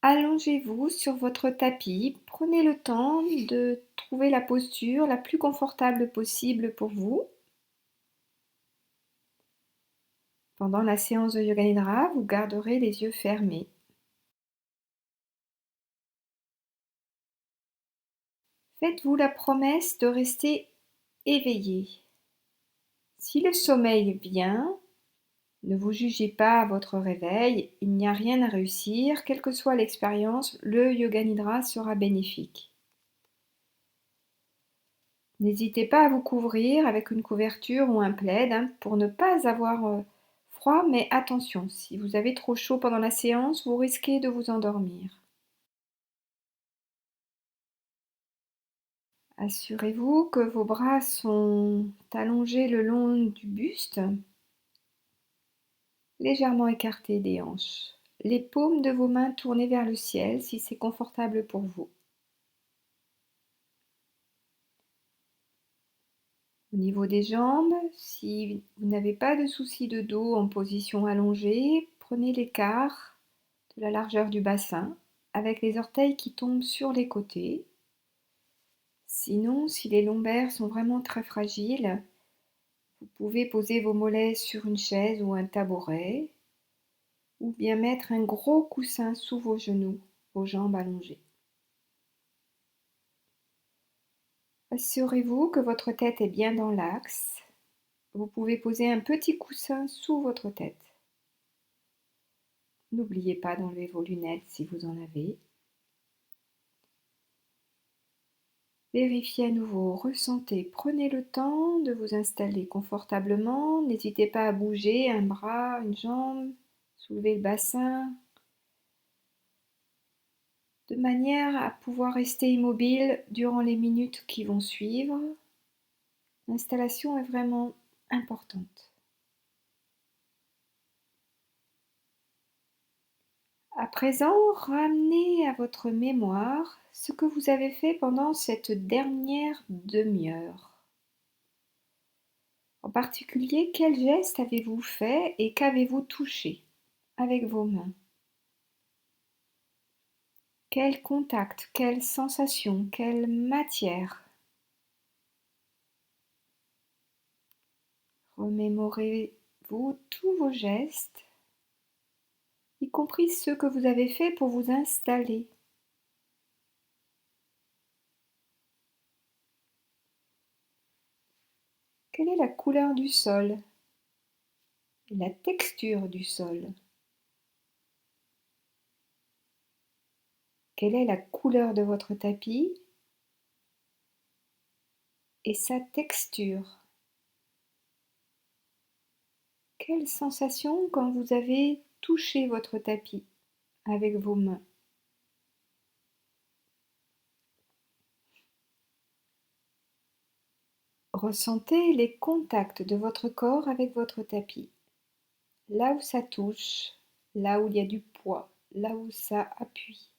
Allongez-vous sur votre tapis, prenez le temps de trouver la posture la plus confortable possible pour vous. Pendant la séance de Yoga Nidra, vous garderez les yeux fermés. Faites-vous la promesse de rester éveillé. Si le sommeil vient, ne vous jugez pas à votre réveil, il n'y a rien à réussir, quelle que soit l'expérience, le Yoga Nidra sera bénéfique. N'hésitez pas à vous couvrir avec une couverture ou un plaid pour ne pas avoir froid, mais attention, si vous avez trop chaud pendant la séance, vous risquez de vous endormir. Assurez-vous que vos bras sont allongés le long du buste, légèrement écartés des hanches. Les paumes de vos mains tournées vers le ciel si c'est confortable pour vous. Au niveau des jambes, si vous n'avez pas de souci de dos en position allongée, prenez l'écart de la largeur du bassin avec les orteils qui tombent sur les côtés. Sinon, si les lombaires sont vraiment très fragiles, vous pouvez poser vos mollets sur une chaise ou un tabouret ou bien mettre un gros coussin sous vos genoux, vos jambes allongées. Assurez-vous que votre tête est bien dans l'axe. Vous pouvez poser un petit coussin sous votre tête. N'oubliez pas d'enlever vos lunettes si vous en avez. Vérifiez à nouveau, ressentez, prenez le temps de vous installer confortablement. N'hésitez pas à bouger un bras, une jambe, soulever le bassin, de manière à pouvoir rester immobile durant les minutes qui vont suivre. L'installation est vraiment importante. À présent, ramenez à votre mémoire ce que vous avez fait pendant cette dernière demi-heure. En particulier, quel geste avez-vous fait et qu'avez-vous touché avec vos mains? Quel contact, quelle sensation, quelle matière? Remémorez-vous tous vos gestes, y compris ceux que vous avez faits pour vous installer. Quelle est la couleur du sol? La texture du sol? Quelle est la couleur de votre tapis et sa texture? Quelle sensation quand vous avez touché votre tapis avec vos mains? Ressentez les contacts de votre corps avec votre tapis. Là où ça touche, là où il y a du poids, là où ça appuie.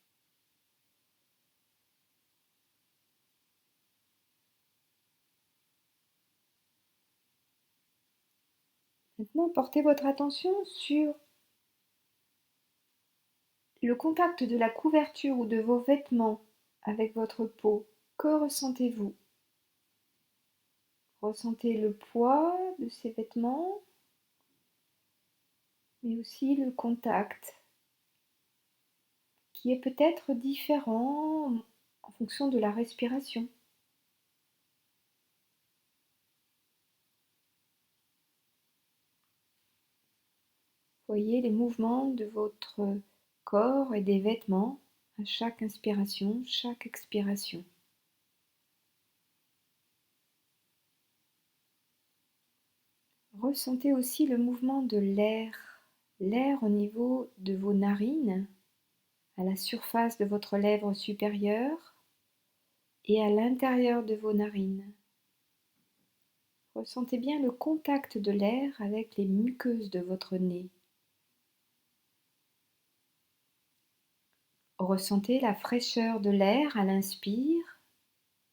Maintenant, portez votre attention sur le contact de la couverture ou de vos vêtements avec votre peau. Que ressentez-vous? Ressentez le poids de ces vêtements, mais aussi le contact qui est peut-être différent en fonction de la respiration. Voyez les mouvements de votre corps et des vêtements à chaque inspiration, chaque expiration. Ressentez aussi le mouvement de l'air au niveau de vos narines, à la surface de votre lèvre supérieure et à l'intérieur de vos narines. Ressentez bien le contact de l'air avec les muqueuses de votre nez. Ressentez la fraîcheur de l'air à l'inspire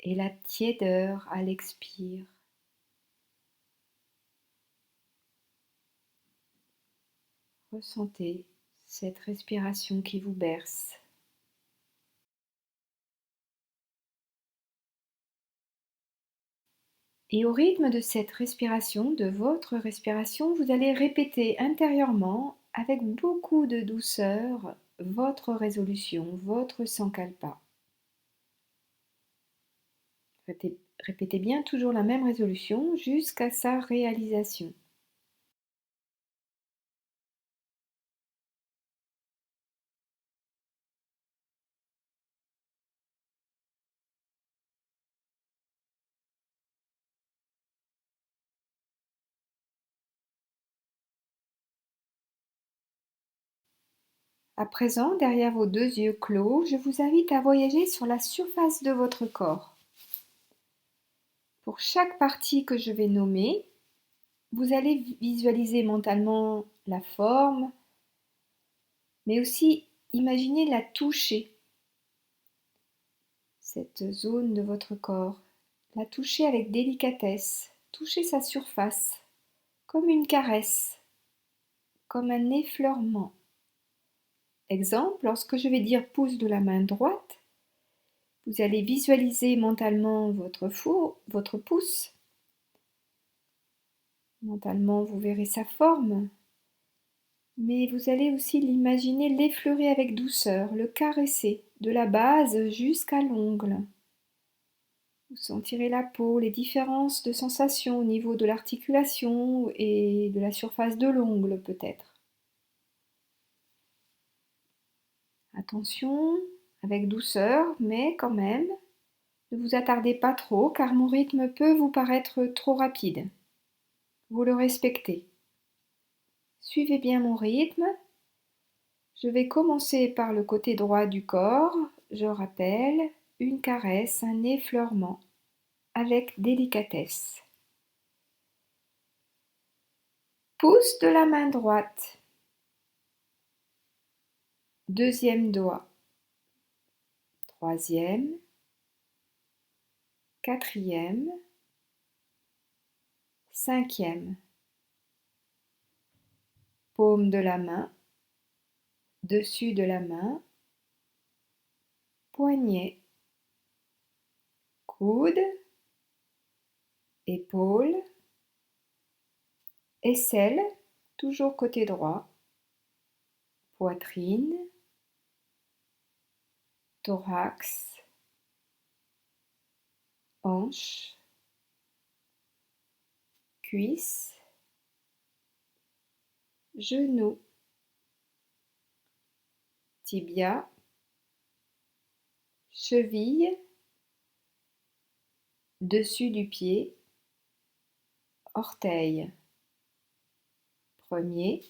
et la tiédeur à l'expire. Ressentez cette respiration qui vous berce. Et au rythme de cette respiration, de votre respiration, vous allez répéter intérieurement, avec beaucoup de douceur, votre résolution, votre sankalpa. Répétez bien toujours la même résolution jusqu'à sa réalisation. À présent, derrière vos deux yeux clos, je vous invite à voyager sur la surface de votre corps. Pour chaque partie que je vais nommer, vous allez visualiser mentalement la forme, mais aussi imaginer la toucher, cette zone de votre corps. La toucher avec délicatesse, toucher sa surface, comme une caresse, comme un effleurement. Exemple, lorsque je vais dire pouce de la main droite, vous allez visualiser mentalement votre pouce. Mentalement, vous verrez sa forme, mais vous allez aussi l'imaginer l'effleurer avec douceur, le caresser, de la base jusqu'à l'ongle. Vous sentirez la peau, les différences de sensations au niveau de l'articulation et de la surface de l'ongle peut-être. Attention, avec douceur, mais quand même, ne vous attardez pas trop car mon rythme peut vous paraître trop rapide. Vous le respectez. Suivez bien mon rythme. Je vais commencer par le côté droit du corps. Je rappelle, une caresse, un effleurement, avec délicatesse. Pouce de la main droite. Deuxième doigt. Troisième. Quatrième. Cinquième. Paume de la main. Dessus de la main. Poignet. Coude. Épaule. Aisselle, toujours côté droit. Poitrine. Thorax. Hanche. Cuisse. Genou. Tibia. Cheville. Dessus du pied. Orteil. Premier.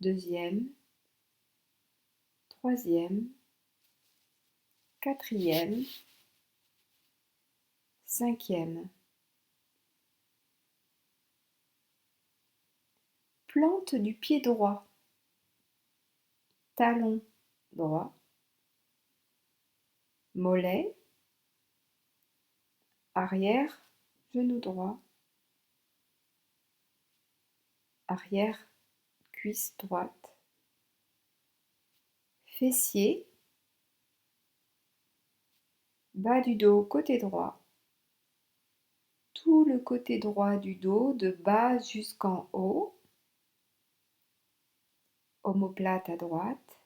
Deuxième. Troisième. Quatrième. Cinquième. Plante du pied droit. Talon droit. Mollet. Arrière. Genou droit. Arrière. Cuisse droite. Fessier. Bas du dos côté droit. Tout le côté droit du dos de bas jusqu'en haut. Omoplate à droite.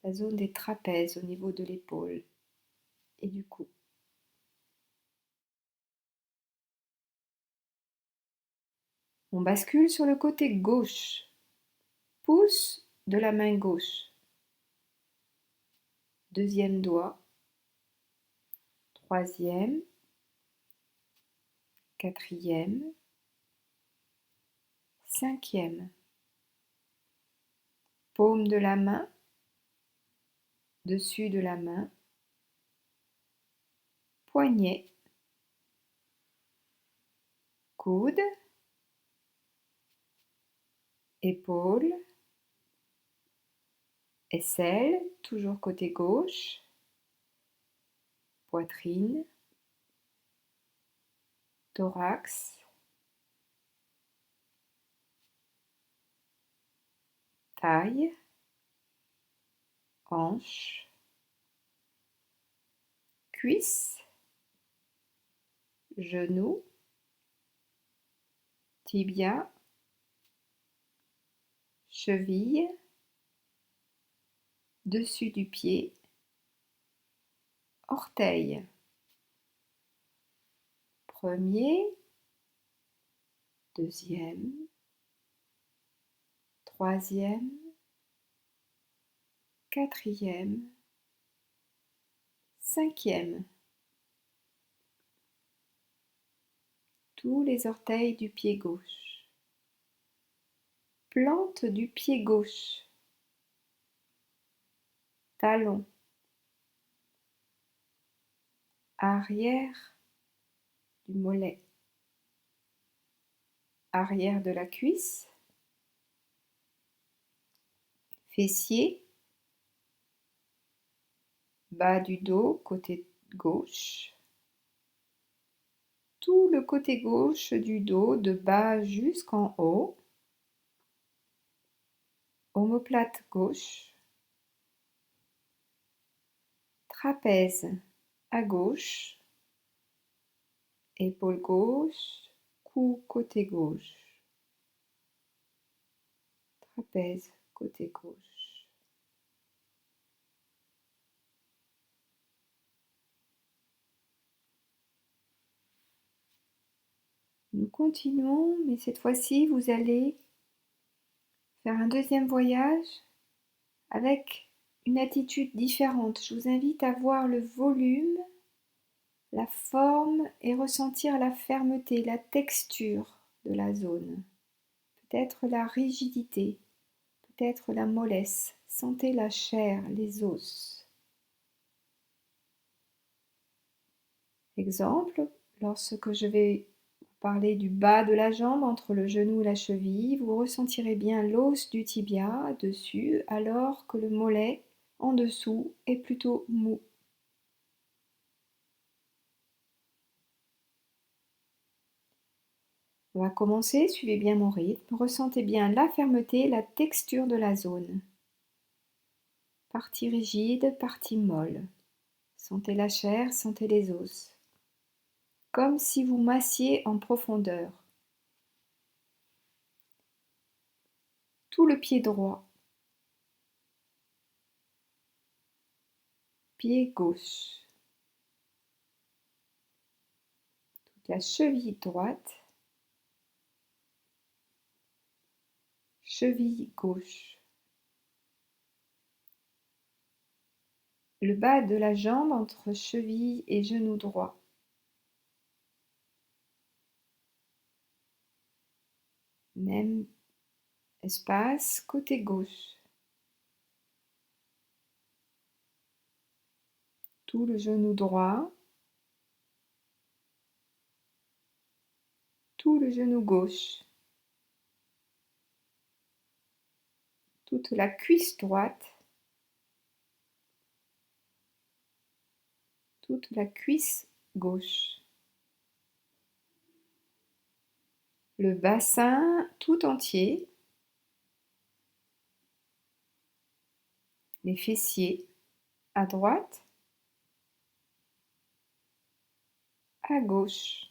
La zone des trapèzes au niveau de l'épaule et du cou. On bascule sur le côté gauche. Pouce de la main gauche. Deuxième doigt. Troisième. Quatrième. Cinquième. Paume de la main. Dessus de la main. Poignet. Coude. Épaule. Aisselle, toujours côté gauche. Poitrine. Thorax. Taille. Hanche. cuisse, genou, tibia, cheville, dessus du pied, orteil. Premier, deuxième, troisième, quatrième, cinquième. Tous les orteils du pied gauche. Plante du pied gauche. Talon. Arrière du mollet. Arrière de la cuisse. Fessier. Bas du dos, côté gauche. Tout le côté gauche du dos, de bas jusqu'en haut. Omoplate gauche. Trapèze à gauche. Épaule gauche, cou côté gauche. Trapèze côté gauche. Nous continuons, mais cette fois-ci, vous allez faire un deuxième voyage avec une attitude différente. Je vous invite à voir le volume, la forme et ressentir la fermeté, la texture de la zone. Peut-être la rigidité, peut-être la mollesse. Sentez la chair, les os. Exemple, lorsque je vais vous parler du bas de la jambe entre le genou et la cheville, vous ressentirez bien l'os du tibia dessus, alors que le mollet en dessous est plutôt mou. On va commencer, suivez bien mon rythme, ressentez bien la fermeté, la texture de la zone. Partie rigide, partie molle. Sentez la chair, sentez les os. Comme si vous massiez en profondeur. Tout le pied droit. Pied gauche. Toute la cheville droite. Cheville gauche. Le bas de la jambe entre cheville et genou droit. Même espace côté gauche. Tout le genou droit. Tout le genou gauche. Toute la cuisse droite. Toute la cuisse gauche. Le bassin tout entier. Les fessiers à droite, à gauche.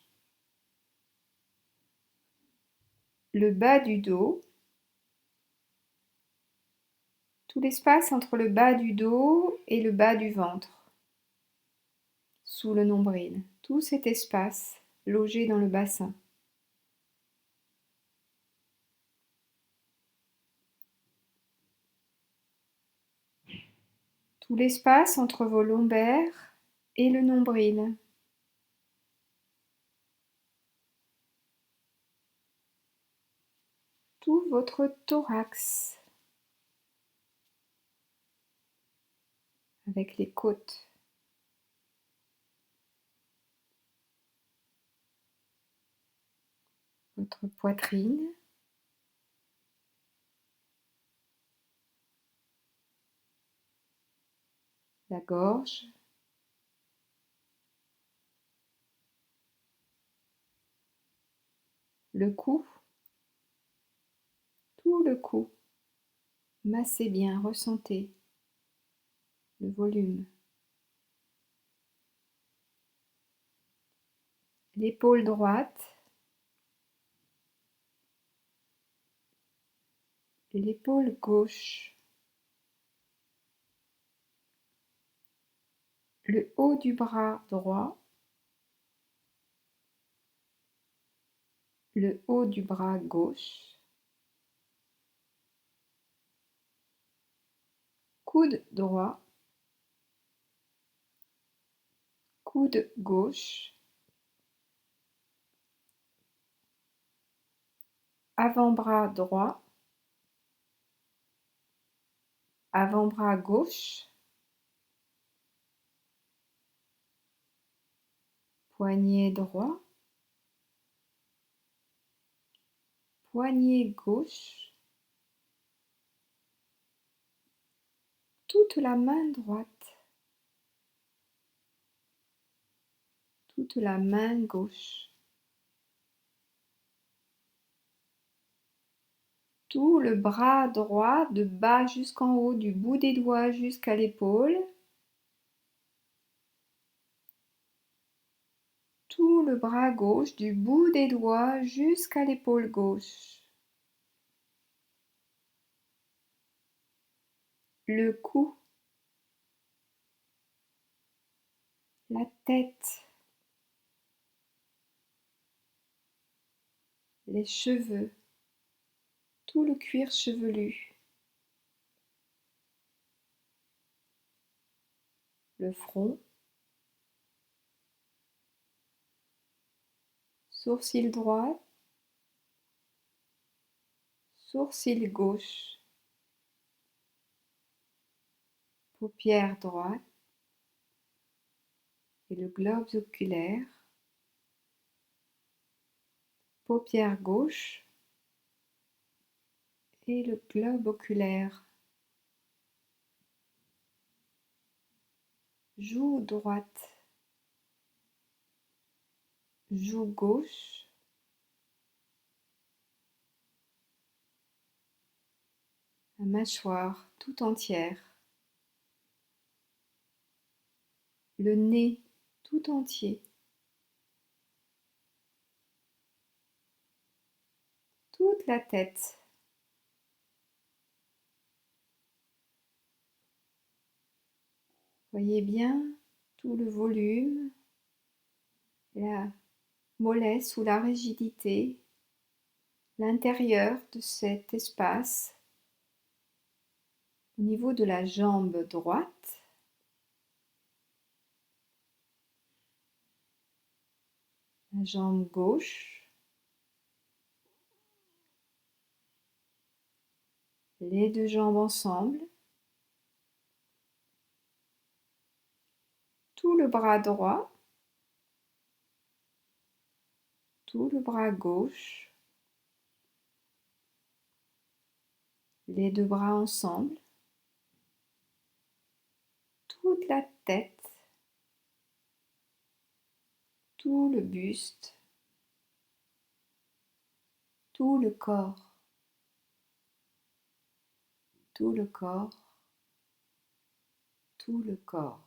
Le bas du dos. Tout l'espace entre le bas du dos et le bas du ventre. Sous le nombril. Tout cet espace logé dans le bassin. Tout l'espace entre vos lombaires et le nombril. Tout votre thorax avec les côtes. Votre poitrine. La gorge. Le cou. Tout le cou. Massez bien, ressentez le volume. l'épaule droite, l'épaule gauche, le haut du bras droit, le haut du bras gauche, coude droit, coude gauche, avant-bras droit, avant-bras gauche, poignet droit, poignet gauche, toute la main droite, toute la main gauche, tout le bras droit de bas jusqu'en haut, du bout des doigts jusqu'à l'épaule, tout le bras gauche du bout des doigts jusqu'à l'épaule gauche, le cou, la tête, les cheveux, tout le cuir chevelu, le front, sourcil droit, sourcil gauche, paupière droite et le globe oculaire, paupière gauche et le globe oculaire, joue droite, joue gauche, la mâchoire tout entière, le nez tout entier, toute la tête, voyez bien tout le volume, la mollesse ou la rigidité, l'intérieur de cet espace au niveau de la jambe droite, la jambe gauche, les deux jambes ensemble, tout le bras droit, tout le bras gauche, les deux bras ensemble, toute la tête, tout le buste, tout le corps, tout le corps, tout le corps.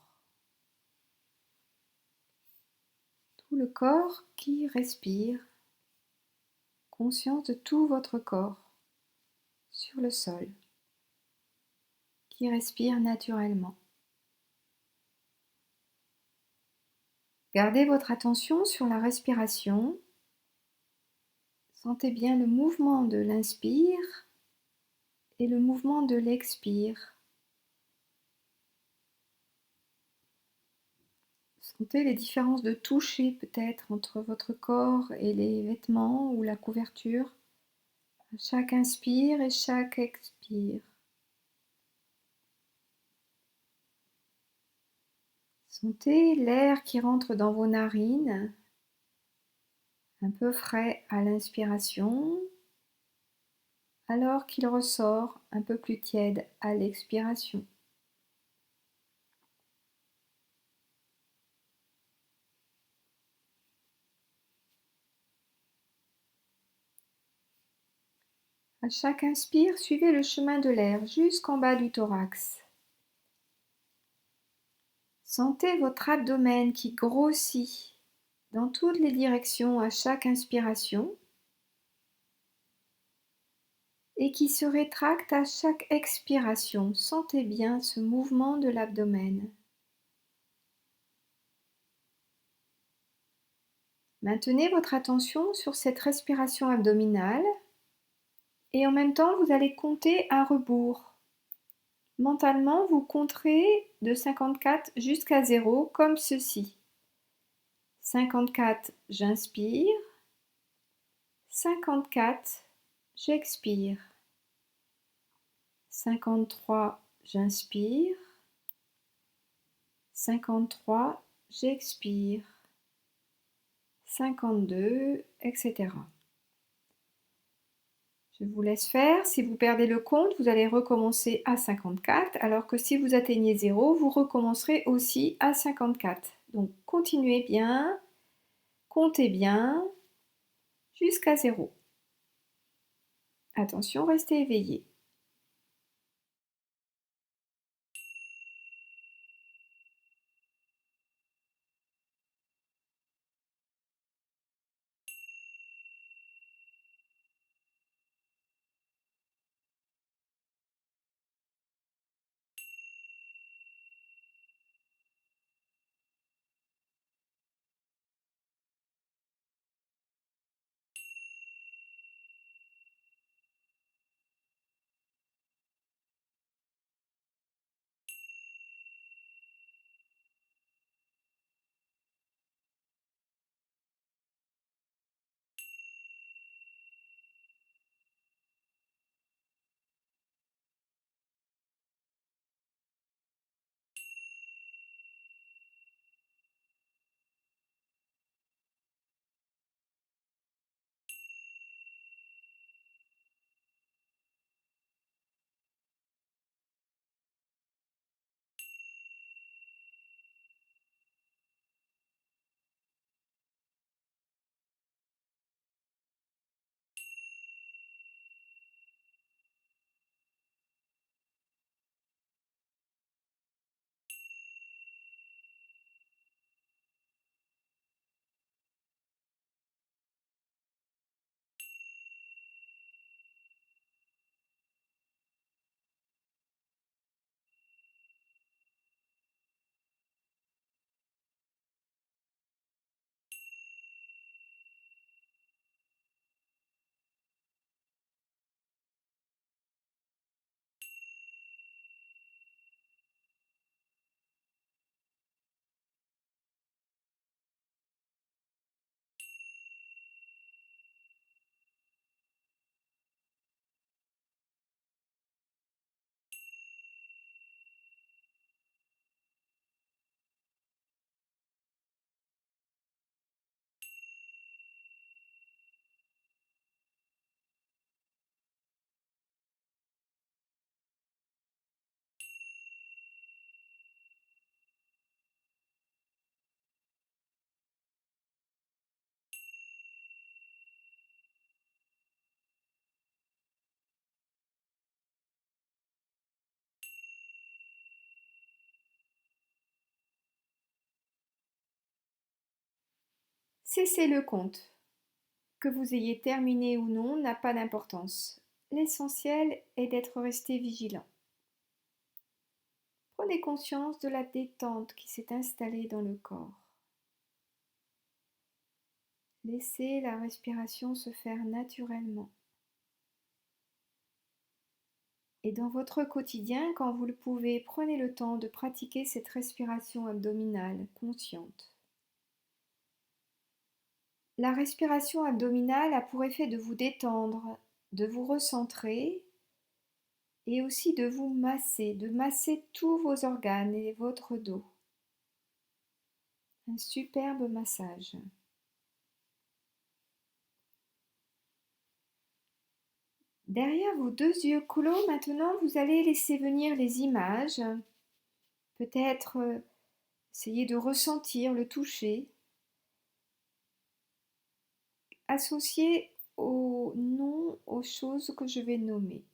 Tout le corps qui respire, conscience de tout votre corps sur le sol, qui respire naturellement. Gardez votre attention sur la respiration. Sentez bien le mouvement de l'inspire et le mouvement de l'expire. Sentez les différences de toucher peut-être entre votre corps et les vêtements ou la couverture à chaque inspire et chaque expire. Sentez l'air qui rentre dans vos narines, un peu frais à l'inspiration, alors qu'il ressort un peu plus tiède à l'expiration. À chaque inspire, suivez le chemin de l'air jusqu'en bas du thorax. Sentez votre abdomen qui grossit dans toutes les directions à chaque inspiration et qui se rétracte à chaque expiration. Sentez bien ce mouvement de l'abdomen. Maintenez votre attention sur cette respiration abdominale et en même temps, vous allez compter à rebours. Mentalement, vous compterez de 54 jusqu'à 0 comme ceci. 54, j'inspire. 54, j'expire. 53, j'inspire. 53, j'expire. 52, etc. Je vous laisse faire. Si vous perdez le compte, vous allez recommencer à 54, alors que si vous atteignez 0, vous recommencerez aussi à 54. Donc continuez bien, comptez bien jusqu'à 0. Attention, restez éveillé. Cessez le compte. Que vous ayez terminé ou non n'a pas d'importance. L'essentiel est d'être resté vigilant. Prenez conscience de la détente qui s'est installée dans le corps. Laissez la respiration se faire naturellement. Et dans votre quotidien, quand vous le pouvez, prenez le temps de pratiquer cette respiration abdominale consciente. La respiration abdominale a pour effet de vous détendre, de vous recentrer et aussi de vous masser, de masser tous vos organes et votre dos. Un superbe massage. Derrière vos deux yeux clos, maintenant, vous allez laisser venir les images. Peut-être essayer de ressentir le toucher, associé au nom, aux choses que je vais nommer.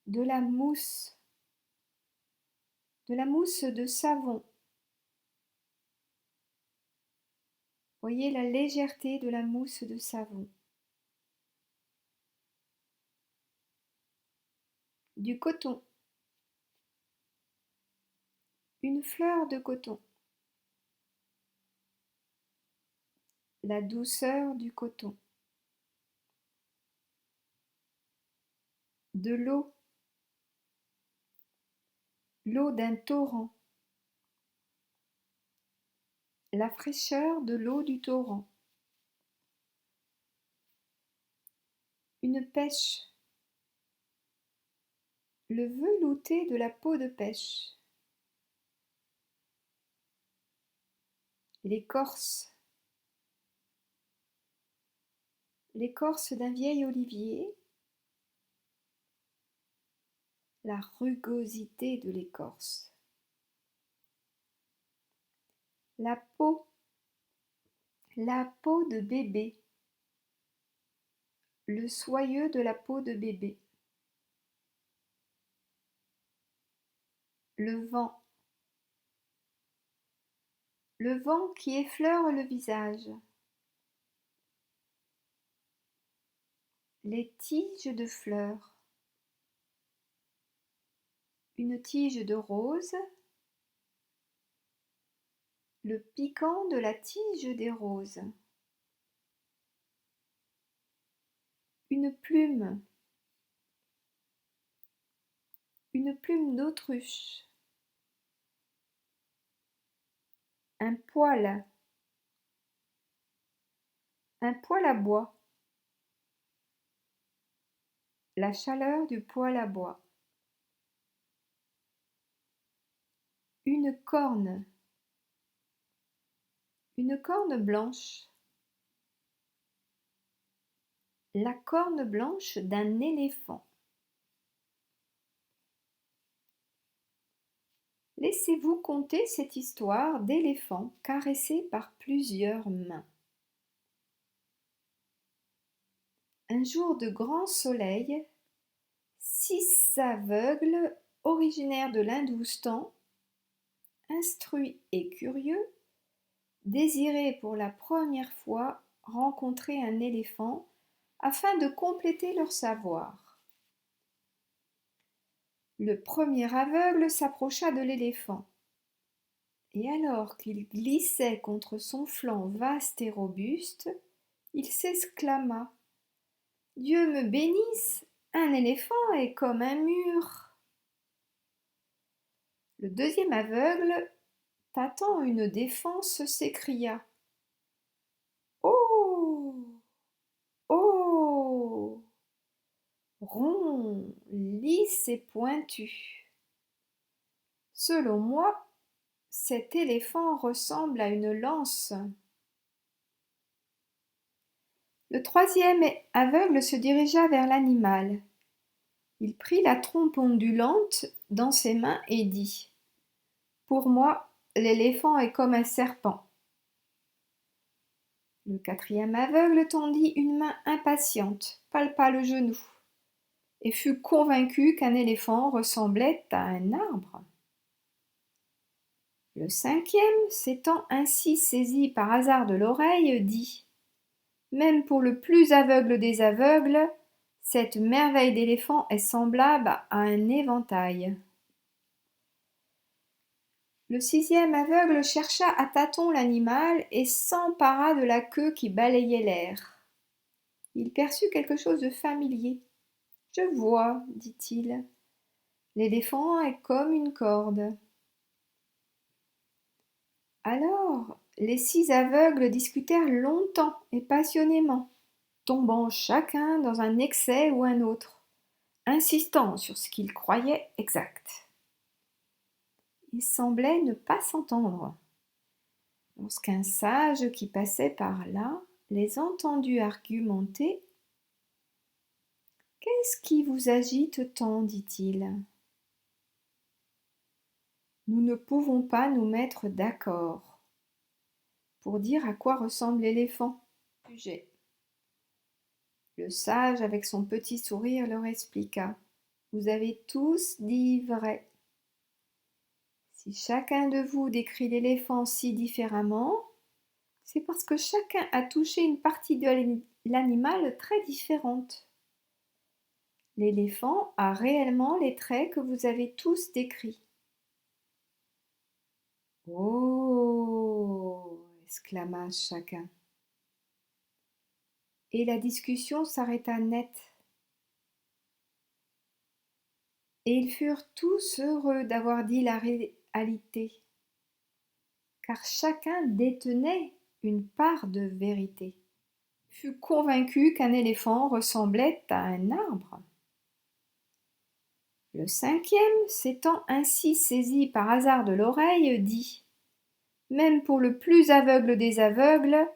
De la mousse de savon, Voyez la légèreté de la mousse de savon. Du coton. Une fleur de coton. La douceur du coton. De l'eau. L'eau d'un torrent. La fraîcheur de l'eau du torrent. Une pêche. Le velouté de la peau de pêche. L'écorce. L'écorce d'un vieil olivier. La rugosité de l'écorce. La peau. La peau de bébé. Le soyeux de la peau de bébé. Le vent. Le vent qui effleure le visage. Les tiges de fleurs. Une tige de rose. Le piquant de la tige des roses. Une plume. Une plume d'autruche. Un poêle. Un poêle à bois. La chaleur du poêle à bois. Une corne. Une corne blanche. La corne blanche d'un éléphant. Laissez-vous conter cette histoire d'éléphant caressé par plusieurs mains. Un jour de grand soleil, 6 aveugles originaires de l'Hindoustan, instruits et curieux, désiraient pour la première fois rencontrer un éléphant afin de compléter leur savoir. Le premier aveugle s'approcha de l'éléphant, et alors qu'il glissait contre son flanc vaste et robuste, il s'exclama : « Dieu me bénisse, un éléphant est comme un mur !» Le deuxième aveugle, tâtant une défense, s'écria : « Oh ! Oh ! Rond, lisse et pointu. Selon moi, cet éléphant ressemble à une lance. » Le troisième aveugle se dirigea vers l'animal. Il prit la trompe ondulante dans ses mains et dit : « Pour moi, l'éléphant est comme un serpent. » Le quatrième aveugle tendit une main impatiente, palpa le genou, et fut convaincu qu'un éléphant ressemblait à un arbre. Le cinquième, s'étant ainsi saisi par hasard de l'oreille, dit : « Même pour le plus aveugle des aveugles, cette merveille d'éléphant est semblable à un éventail. » Le sixième aveugle chercha à tâtons l'animal et s'empara de la queue qui balayait l'air. Il perçut quelque chose de familier. « Je vois, dit-il, l'éléphant est comme une corde. » Alors, les 6 aveugles discutèrent longtemps et passionnément, tombant chacun dans un excès ou un autre, insistant sur ce qu'ils croyaient exact. Ils semblaient ne pas s'entendre. Lorsqu'un sage qui passait par là les entendit argumenter : « Qu'est-ce qui vous agite tant ? dit-il. Nous ne pouvons pas nous mettre d'accord pour dire à quoi ressemble l'éléphant. Sujet. » Le sage, avec son petit sourire, leur expliqua : « Vous avez tous dit vrai. Si chacun de vous décrit l'éléphant si différemment, C'est parce que chacun a touché une partie de l'animal très différente. L'éléphant a réellement les traits que vous avez tous décrits. Oh! Exclama chacun. Et la discussion s'arrêta net. Et ils furent tous heureux d'avoir dit la réalité, car chacun détenait une part de vérité. Il fut convaincu qu'un éléphant ressemblait à un arbre. Le cinquième, s'étant ainsi saisi par hasard de l'oreille, dit: Même pour le plus aveugle des aveugles,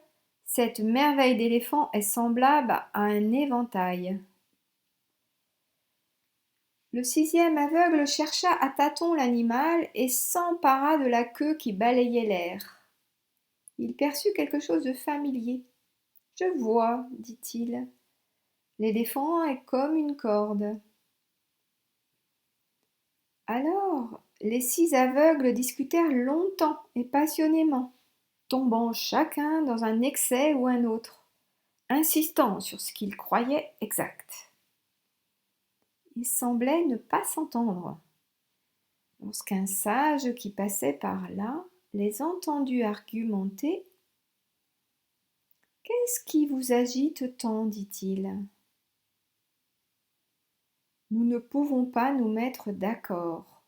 cette merveille d'éléphant est semblable à un éventail. Le sixième aveugle chercha à tâtons l'animal et s'empara de la queue qui balayait l'air. Il perçut quelque chose de familier. Je vois, dit-il. L'éléphant est comme une corde. Alors, les 6 aveugles discutèrent longtemps et passionnément, tombant chacun dans un excès ou un autre, insistant sur ce qu'ils croyaient exact. Ils semblaient ne pas s'entendre. Lorsqu'un sage qui passait par là les entendit argumenter, « Qu'est-ce qui vous agite tant ?» dit-il. « Nous ne pouvons pas nous mettre d'accord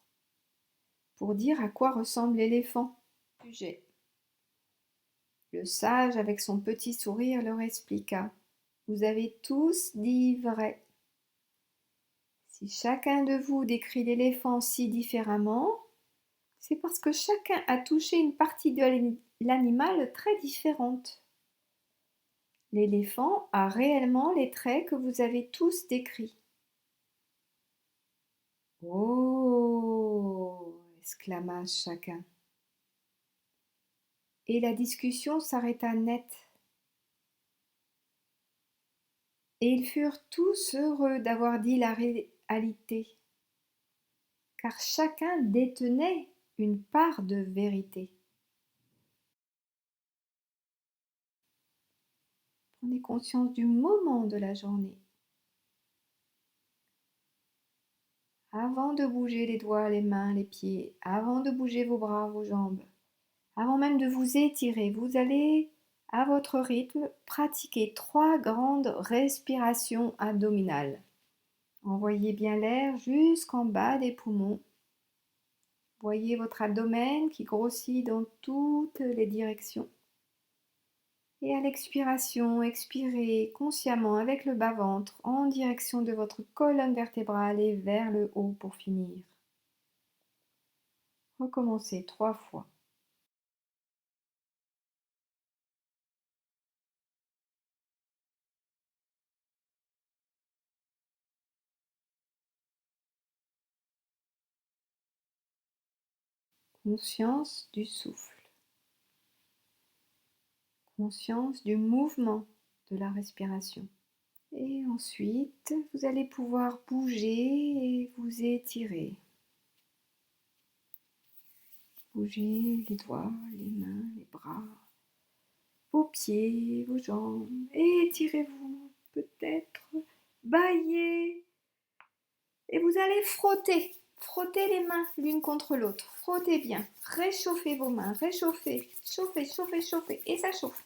pour dire à quoi ressemble l'éléphant. » Sujet. Le sage, avec son petit sourire, leur expliqua. « Vous avez tous dit vrai. Si chacun de vous décrit l'éléphant si différemment, c'est parce que chacun a touché une partie de l'animal très différente. L'éléphant a réellement les traits que vous avez tous décrits. » Oh! Exclama chacun. Et la discussion s'arrêta net. Et ils furent tous heureux d'avoir dit la réalité, car chacun détenait une part de vérité. Prenez conscience du moment de la journée. Avant de bouger les doigts, les mains, les pieds, avant de bouger vos bras, vos jambes, avant même de vous étirer, vous allez, à votre rythme, pratiquer 3 grandes respirations abdominales. Envoyez bien l'air jusqu'en bas des poumons. Voyez votre abdomen qui grossit dans toutes les directions. Et à l'expiration, expirez consciemment avec le bas-ventre en direction de votre colonne vertébrale et vers le haut pour finir. Recommencez 3 fois. Conscience du souffle. Conscience du mouvement de la respiration. Et ensuite, vous allez pouvoir bouger et vous étirer. Bougez les doigts, les mains, les bras, vos pieds, vos jambes. Étirez-vous, peut-être bâillez. Et vous allez frotter. Frottez les mains l'une contre l'autre. Frottez bien. Réchauffez vos mains. Réchauffez. Chauffez, chauffez, chauffez. Et ça chauffe.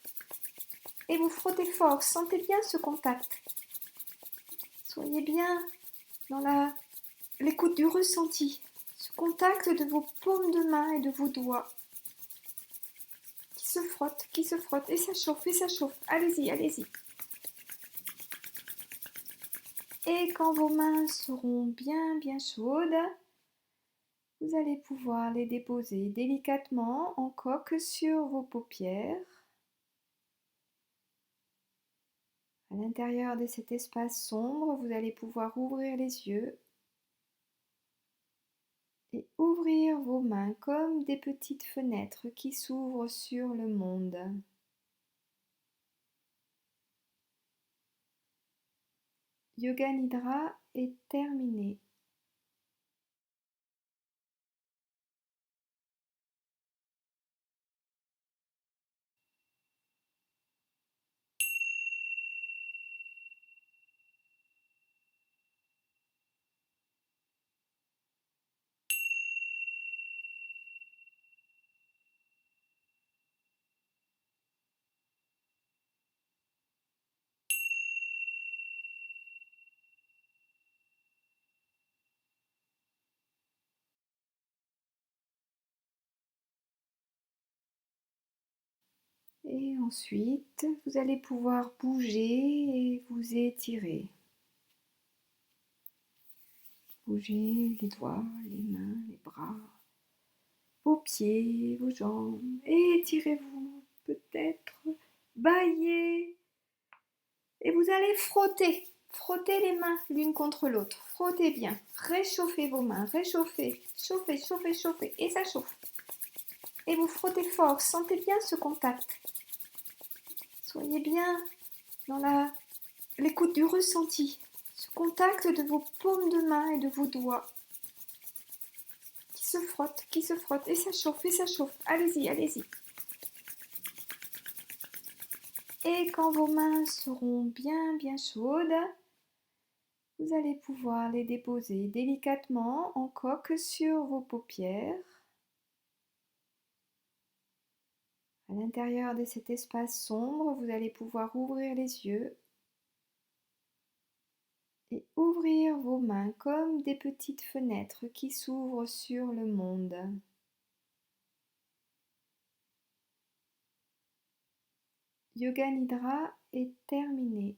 Et vous frottez fort. Sentez bien ce contact. Soyez bien dans l'écoute du ressenti. Ce contact de vos paumes de main et de vos doigts. Qui se frottent. Et ça chauffe, et ça chauffe. Allez-y, allez-y. Et quand vos mains seront bien, bien chaudes, vous allez pouvoir les déposer délicatement en coque sur vos paupières. À l'intérieur de cet espace sombre, vous allez pouvoir ouvrir les yeux et ouvrir vos mains comme des petites fenêtres qui s'ouvrent sur le monde. Yoga Nidra est terminé. Et ensuite, vous allez pouvoir bouger et vous étirer. Bougez les doigts, les mains, les bras, vos pieds, vos jambes. Étirez-vous, peut-être bâillez. Et vous allez frotter. Frottez les mains l'une contre l'autre. Frottez bien. Réchauffez vos mains. Réchauffez. Chauffez, chauffez, chauffez. Et ça chauffe. Et vous frottez fort. Sentez bien ce contact. Soyez bien dans l'écoute du ressenti. Ce contact de vos paumes de main et de vos doigts qui se frottent, qui se frottent. Et ça chauffe, et ça chauffe. Allez-y, allez-y. Et quand vos mains seront bien, bien chaudes, vous allez pouvoir les déposer délicatement en coque sur vos paupières. À l'intérieur de cet espace sombre, vous allez pouvoir ouvrir les yeux et ouvrir vos mains comme des petites fenêtres qui s'ouvrent sur le monde. Yoga Nidra est terminé.